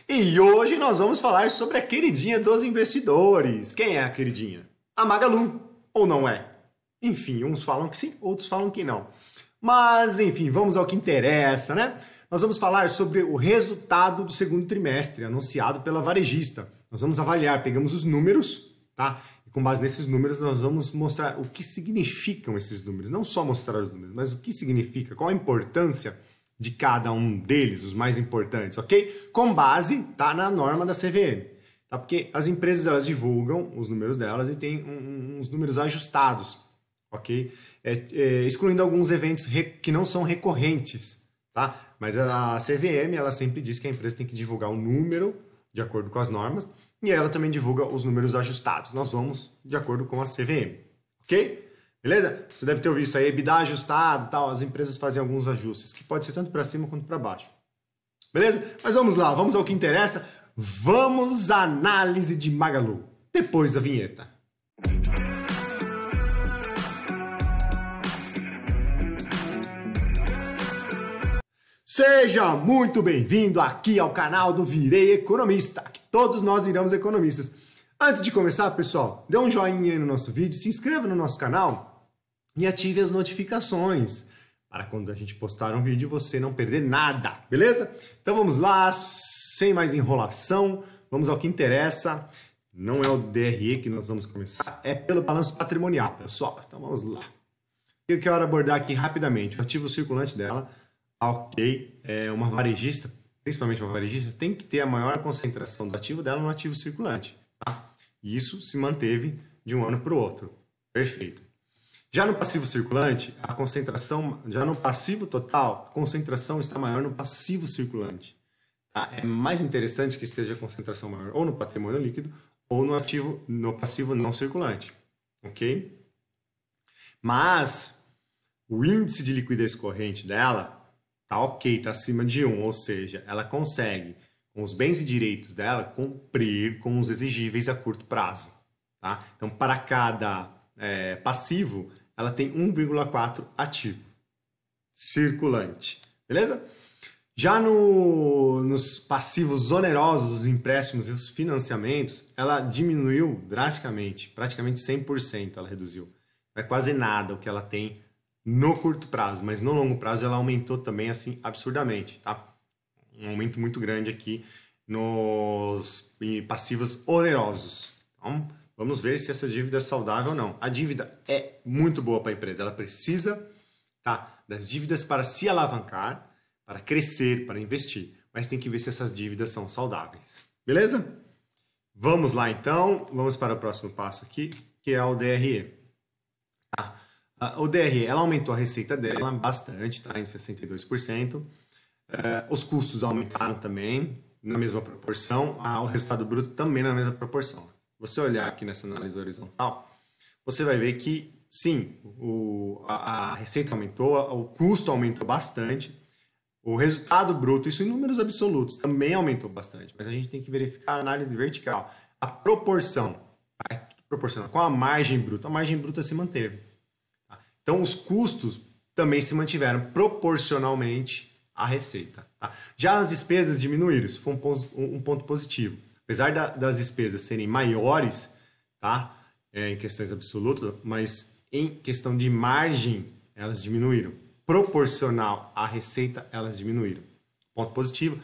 E hoje nós vamos falar sobre a queridinha dos investidores. Quem é a queridinha? A Magalu, ou não é? Enfim, uns falam que sim, outros falam que não. Mas, enfim, vamos ao que interessa, né? Nós vamos falar sobre o resultado do segundo trimestre, anunciado pela varejista. Nós vamos avaliar, pegamos os números, tá? E com base nesses números, nós vamos mostrar o que significam esses números. Não só mostrar os números, mas o que significa, qual a importância de cada um deles, os mais importantes, ok? Com base, tá, na norma da CVM, tá? Porque as empresas, elas divulgam os números delas e tem uns números ajustados, ok? Excluindo alguns eventos que não são recorrentes, tá? Mas a CVM, ela sempre diz que a empresa tem que divulgar o número de acordo com as normas e ela também divulga os números ajustados. Nós vamos de acordo com a CVM, ok? Beleza? Você deve ter ouvido isso aí, EBITDA ajustado, tal, as empresas fazem alguns ajustes, que pode ser tanto para cima quanto para baixo. Beleza? Mas vamos lá, vamos ao que interessa. Vamos à análise de Magalu, depois da vinheta. Seja muito bem-vindo aqui ao canal do Virei Economista, que todos nós viramos economistas. Antes de começar, pessoal, dê um joinha aí no nosso vídeo, se inscreva no nosso canal e ative as notificações para quando a gente postar um vídeo você não perder nada, beleza? Então vamos lá, sem mais enrolação, vamos ao que interessa. Não é o DRE que nós vamos começar, é pelo balanço patrimonial, pessoal. Então vamos lá. Eu quero abordar aqui rapidamente o ativo circulante dela. Ok, uma varejista, principalmente uma varejista, tem que ter a maior concentração do ativo dela no ativo circulante, tá? E isso se manteve de um ano para o outro. Perfeito. Já no passivo circulante, a concentração, já no passivo total, a concentração está maior no passivo circulante. Tá? É mais interessante que esteja a concentração maior ou no patrimônio líquido ou no passivo não circulante. Ok? Mas o índice de liquidez corrente dela tá ok, tá acima de 1, ou seja, ela consegue, com os bens e direitos dela, cumprir com os exigíveis a curto prazo. Tá? Então, para cada passivo, ela tem 1,4 ativo circulante, beleza? Já nos passivos onerosos, os empréstimos e os financiamentos, ela diminuiu drasticamente, praticamente 100% ela reduziu. Não é quase nada o que ela tem no curto prazo, mas no longo prazo ela aumentou também assim absurdamente, tá? Um aumento muito grande aqui nos passivos onerosos. Então, vamos ver se essa dívida é saudável ou não. A dívida é muito boa para a empresa, ela precisa, tá, das dívidas para se alavancar, para crescer, para investir, mas tem que ver se essas dívidas são saudáveis. Beleza? Vamos lá então, vamos para o próximo passo aqui, que é o DRE. Tá? O DRE, ela aumentou a receita dela bastante, tá, em 62%. Os custos aumentaram também na mesma proporção, o resultado bruto também na mesma proporção. Se você olhar aqui nessa análise horizontal, você vai ver que, sim, a receita aumentou, o custo aumentou bastante, o resultado bruto, isso em números absolutos, também aumentou bastante, mas a gente tem que verificar a análise vertical. A proporção, proporcional com a margem bruta se manteve. Tá? Então, os custos também se mantiveram proporcionalmente à receita. Tá? Já as despesas diminuíram, isso foi um ponto positivo. Apesar das despesas serem maiores, tá? Em questões absolutas, mas em questão de margem, elas diminuíram. Proporcional à receita, elas diminuíram. Ponto positivo.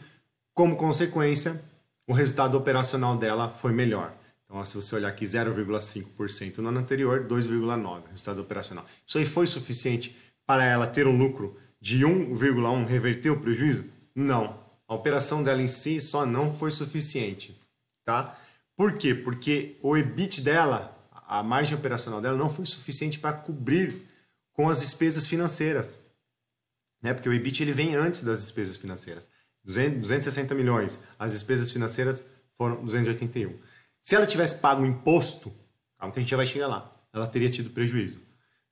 Como consequência, o resultado operacional dela foi melhor. Então, se você olhar aqui, 0,5% no ano anterior, 2,9% resultado operacional. Isso aí foi suficiente para ela ter um lucro de 1,1%, reverter o prejuízo? Não. A operação dela em si só não foi suficiente. Tá? Por quê? Porque o EBIT dela, a margem operacional dela, não foi suficiente para cobrir com as despesas financeiras. Né? Porque o EBIT ele vem antes das despesas financeiras. 260 milhões, as despesas financeiras foram 281. Se ela tivesse pago o imposto, calma que a gente já vai chegar lá, ela teria tido prejuízo.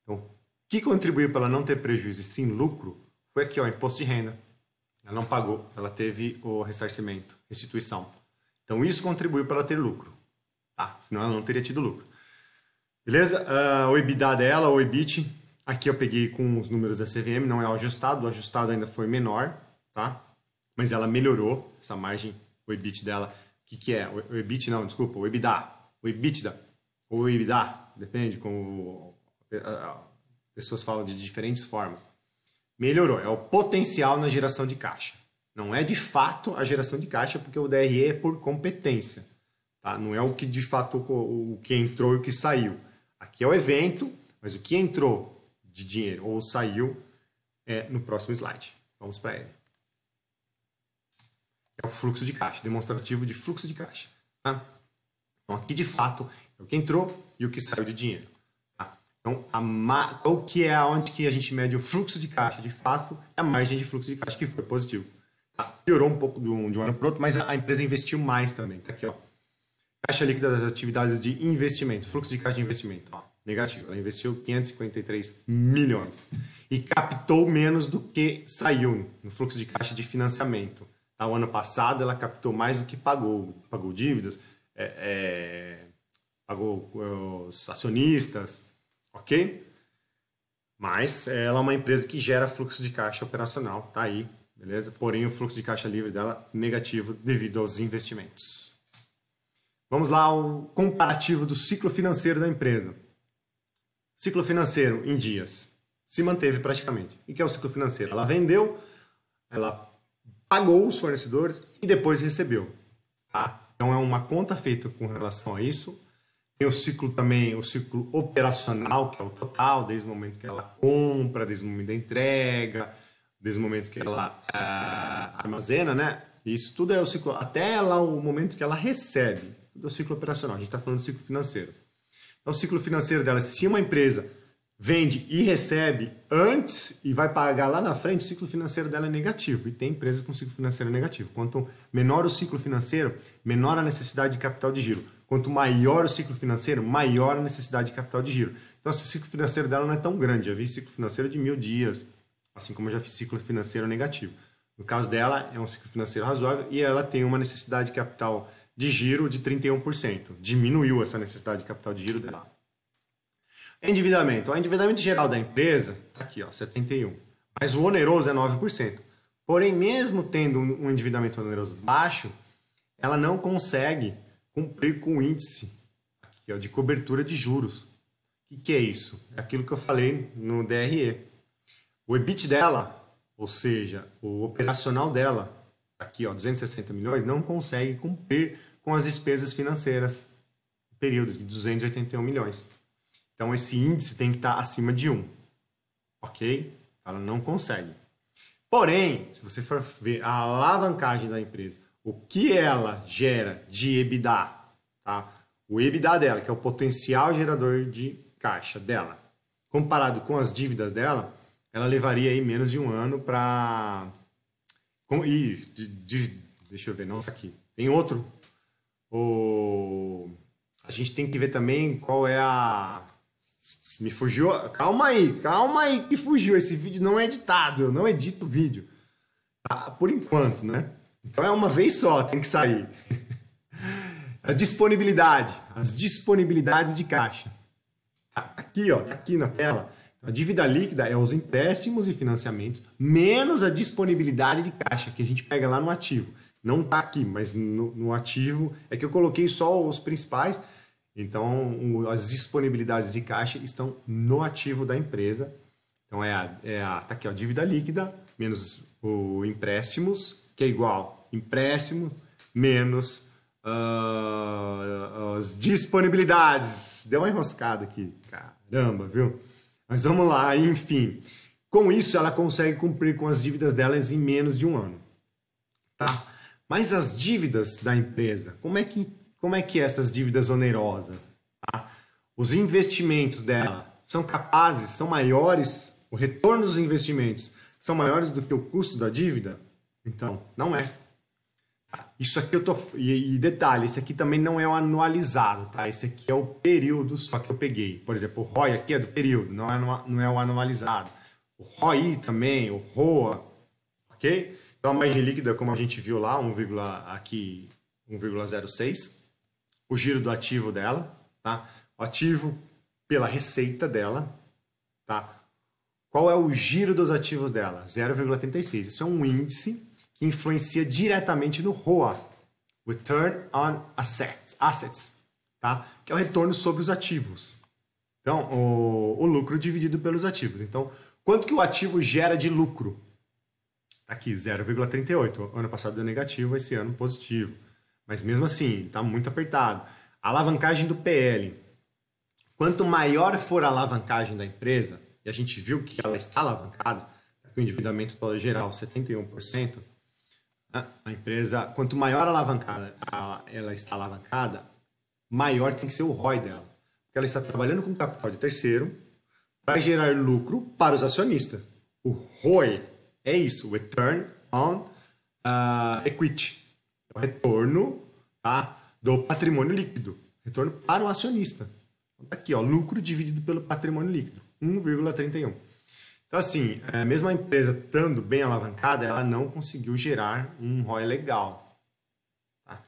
Então, o que contribuiu para ela não ter prejuízo e sim lucro foi aqui, ó, imposto de renda. Ela não pagou, ela teve o ressarcimento, restituição. Então, isso contribuiu para ela ter lucro. Tá? Senão ela não teria tido lucro. Beleza? O EBITDA dela, o EBIT, aqui eu peguei com os números da CVM, não é o ajustado ainda foi menor, tá? Mas ela melhorou essa margem, o EBIT dela. O que é? O EBIT não, desculpa, o EBITDA. O EBITDA. Ou EBITDA, depende como pessoas falam de diferentes formas. Melhorou, é o potencial na geração de caixa. Não é de fato a geração de caixa, porque o DRE é por competência. Tá? Não é o que de fato o que entrou e o que saiu. Aqui é o evento, mas o que entrou de dinheiro ou saiu é no próximo slide. Vamos para ele. É o fluxo de caixa, demonstrativo de fluxo de caixa. Tá? Então aqui de fato é o que entrou e o que saiu de dinheiro. Tá? Então qual que é onde que a gente mede o fluxo de caixa? De fato, é a margem de fluxo de caixa que foi positivo. Tá? Piorou um pouco de um ano para o outro, mas a empresa investiu mais também. Tá aqui, ó. Caixa líquida das atividades de investimento, fluxo de caixa de investimento, ó, negativo. Ela investiu 553 milhões e captou menos do que saiu no fluxo de caixa de financiamento. Tá? O ano passado ela captou mais do que pagou. Pagou dívidas, pagou os acionistas, ok? Mas ela é uma empresa que gera fluxo de caixa operacional, tá aí, beleza? Porém o fluxo de caixa livre dela negativo devido aos investimentos. Vamos lá ao comparativo do ciclo financeiro da empresa. Ciclo financeiro em dias. Se manteve praticamente. O que é o ciclo financeiro? Ela vendeu, ela pagou os fornecedores e depois recebeu. Tá? Então é uma conta feita com relação a isso. Tem o ciclo também, o ciclo operacional, que é o total, desde o momento que ela compra, desde o momento da entrega, desde o momento que ela armazena, né? Isso tudo é o ciclo, até lá o momento que ela recebe. Do ciclo operacional, a gente está falando do ciclo financeiro. Então, o ciclo financeiro dela, se uma empresa vende e recebe antes e vai pagar lá na frente, o ciclo financeiro dela é negativo. E tem empresas com ciclo financeiro negativo. Quanto menor o ciclo financeiro, menor a necessidade de capital de giro. Quanto maior o ciclo financeiro, maior a necessidade de capital de giro. Então, se o ciclo financeiro dela não é tão grande, já vi ciclo financeiro de 1000 dias, assim como eu já fiz ciclo financeiro negativo. No caso dela, é um ciclo financeiro razoável e ela tem uma necessidade de capital de giro de 31%. Diminuiu essa necessidade de capital de giro dela. Endividamento. O endividamento geral da empresa, aqui, ó, 71%. Mas o oneroso é 9%. Porém, mesmo tendo um endividamento oneroso baixo, ela não consegue cumprir com o índice aqui, ó, de cobertura de juros. O que é isso? É aquilo que eu falei no DRE. O EBIT dela, ou seja, o operacional dela, aqui, ó, 260 milhões, não consegue cumprir com as despesas financeiras no período de 281 milhões. Então, esse índice tem que estar acima de 1. Ok? Ela não consegue. Porém, se você for ver a alavancagem da empresa, o que ela gera de EBITDA, tá? O EBITDA dela, que é o potencial gerador de caixa dela, comparado com as dívidas dela, ela levaria aí menos de um ano para... Deixa eu ver, não, tá aqui. Tem outro. A gente tem que ver também qual é a... Me fugiu... Calma aí que fugiu. Esse vídeo não é editado, eu não edito vídeo. Tá? Por enquanto, né? Então é uma vez só, tem que sair. A disponibilidade. As disponibilidades de caixa. Aqui, ó, tá aqui na tela. A dívida líquida é os empréstimos e financiamentos, menos a disponibilidade de caixa, que a gente pega lá no ativo. Não está aqui, mas no ativo é que eu coloquei só os principais. Então, as disponibilidades de caixa estão no ativo da empresa. Então, tá aqui, ó, dívida líquida menos o empréstimos, que é igual empréstimos menos as disponibilidades. Deu uma enroscada aqui, caramba, viu? Mas vamos lá, enfim. Com isso, ela consegue cumprir com as dívidas delas em menos de um ano. Tá? Mas as dívidas da empresa, como é que essas dívidas onerosas? Tá? Os investimentos dela são capazes, são maiores, o retorno dos investimentos são maiores do que o custo da dívida? Então, não é. Isso aqui eu tô... E detalhe, esse aqui também não é o anualizado, tá? Esse aqui é o período só que eu peguei. Por exemplo, o ROI aqui é do período, não é o anualizado. O ROI também, o ROA, ok? Então, a margem líquida, como a gente viu lá, 1,06. O giro do ativo dela, tá? O ativo pela receita dela, tá? Qual é o giro dos ativos dela? 0,36. Isso é um índice que influencia diretamente no ROA, Return on assets, tá? Que é o retorno sobre os ativos. Então, o lucro dividido pelos ativos. Então, quanto que o ativo gera de lucro? Tá aqui, 0,38. Ano passado deu negativo, esse ano positivo. Mas mesmo assim, está muito apertado. A alavancagem do PL. Quanto maior for a alavancagem da empresa, e a gente viu que ela está alavancada, com o endividamento geral 71%, a empresa, quanto maior alavancada ela está alavancada, maior tem que ser o ROI dela. Porque ela está trabalhando com capital de terceiro para gerar lucro para os acionistas. O ROI é isso, Return on Equity. É o retorno, tá, do patrimônio líquido. Retorno para o acionista. Então, tá aqui, ó, lucro dividido pelo patrimônio líquido, 1,31. Então, assim, mesmo a empresa estando bem alavancada, ela não conseguiu gerar um ROI legal. Tá?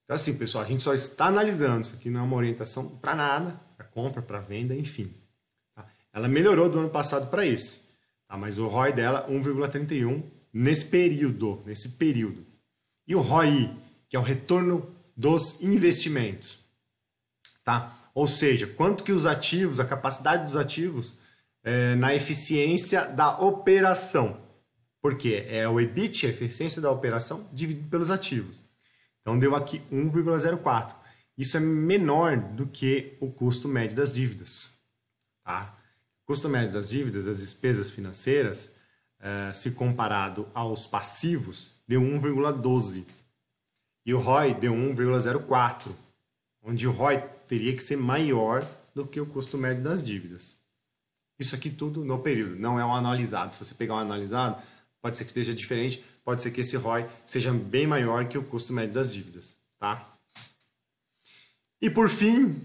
Então, assim, pessoal, a gente só está analisando. Isso aqui não é uma orientação para nada, para compra, para venda, enfim. Tá? Ela melhorou do ano passado para esse. Tá? Mas o ROI dela, 1,31 nesse período. E o ROI, que é o retorno dos investimentos. Tá? Ou seja, quanto que os ativos, a capacidade dos ativos na eficiência da operação. Por quê? É o EBIT, a eficiência da operação, dividido pelos ativos. Então, deu aqui 1,04. Isso é menor do que o custo médio das dívidas. Tá? O custo médio das dívidas, das despesas financeiras, se comparado aos passivos, deu 1,12. E o ROI deu 1,04. Onde o ROI teria que ser maior do que o custo médio das dívidas. Isso aqui tudo no período, não é um analisado. Se você pegar um analisado, pode ser que esteja diferente, pode ser que esse ROI seja bem maior que o custo médio das dívidas, tá? E por fim,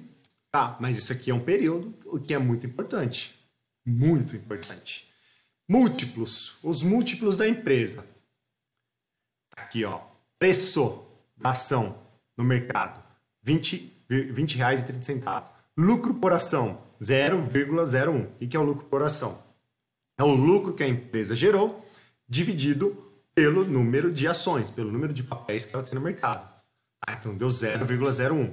tá, mas isso aqui é um período, o que é muito importante. Muito importante. Múltiplos, os múltiplos da empresa. Aqui, ó, preço da ação no mercado, R$20,30. Lucro por ação, 0,01. O que é o lucro por ação? É o lucro que a empresa gerou dividido pelo número de ações, pelo número de papéis que ela tem no mercado. Então, deu 0,01.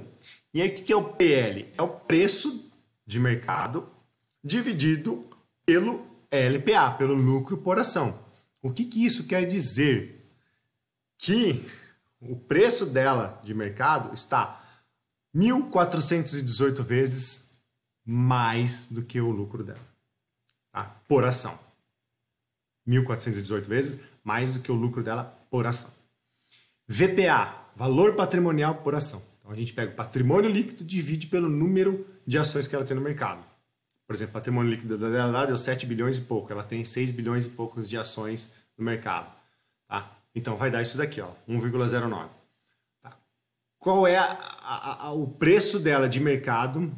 E aí, o que é o PL? É o preço de mercado dividido pelo LPA, pelo lucro por ação. O que isso quer dizer? Que o preço dela de mercado está 1.418 vezes mais do que o lucro dela, tá? Por ação. 1.418 vezes mais do que o lucro dela por ação. VPA, valor patrimonial por ação. Então, a gente pega o patrimônio líquido e divide pelo número de ações que ela tem no mercado. Por exemplo, o patrimônio líquido dela deu 7 bilhões e pouco. Ela tem 6 bilhões e poucos de ações no mercado. Tá? Então, vai dar isso daqui, ó, 1,09. Qual é o preço dela de mercado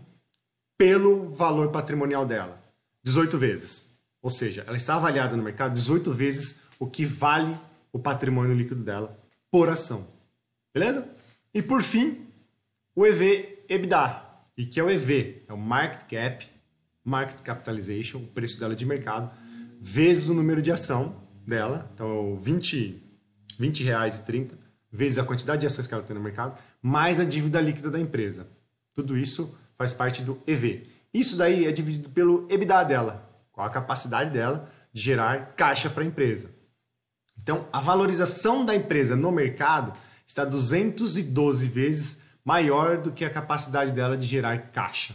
pelo valor patrimonial dela? 18 vezes. Ou seja, ela está avaliada no mercado 18 vezes o que vale o patrimônio líquido dela por ação. Beleza? E por fim, o EV/EBITDA. E que é o EV? É o Market Cap, Market Capitalization, o preço dela de mercado, vezes o número de ação dela. Então, R$20,30. Vezes a quantidade de ações que ela tem no mercado, mais a dívida líquida da empresa. Tudo isso faz parte do EV. Isso daí é dividido pelo EBITDA dela, qual a capacidade dela de gerar caixa para a empresa. Então, a valorização da empresa no mercado está 212 vezes maior do que a capacidade dela de gerar caixa,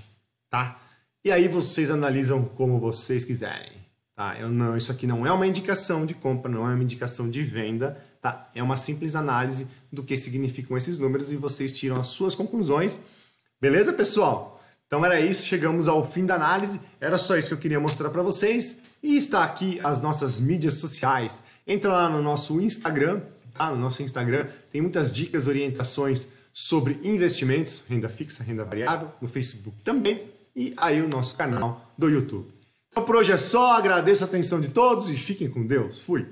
tá? E aí vocês analisam como vocês quiserem. Tá? Isso aqui não é uma indicação de compra, não é uma indicação de venda, tá? É uma simples análise do que significam esses números e vocês tiram as suas conclusões. Beleza, pessoal? Então era isso, chegamos ao fim da análise. Era só isso que eu queria mostrar para vocês. E está aqui as nossas mídias sociais. Entra lá no nosso Instagram, tá? No nosso Instagram tem muitas dicas, orientações sobre investimentos, renda fixa, renda variável, no Facebook também. E aí o nosso canal do YouTube. Então por hoje é só, agradeço a atenção de todos e fiquem com Deus. Fui!